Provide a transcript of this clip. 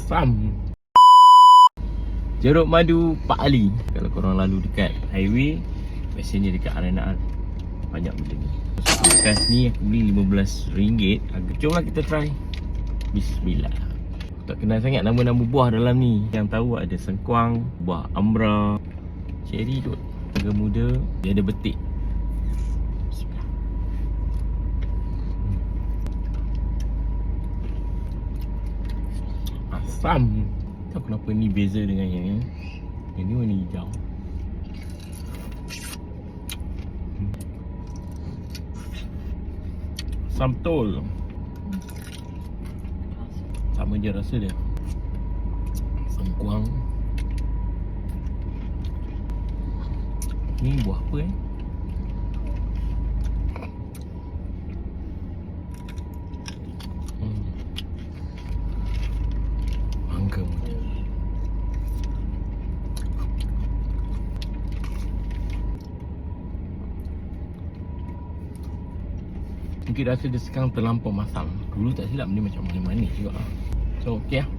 Asam. Jeruk madu Pak Ali. Kalau korang lalu dekat highway, biasanya dekat Arenaan banyak benda ni. Bekas ni aku beli RM15. Jomlah kita try. Bismillah. Aku tak kenal sangat nama-nama buah dalam ni. Yang tahu ada sengkuang, buah amra, cherry tu, harga muda. Dia ada betik. Bismillah. Asam. Tak kenapa ni beza dengan yang ni. Yang ni warna hijau. Asam betul. Sama je rasa dia. Sengkuang. Ni buah apa Mangga muda. Mungkin rasa dia sekarang terlampau masam. Dulu tak silap ni macam manis-manis juga. So okey lah.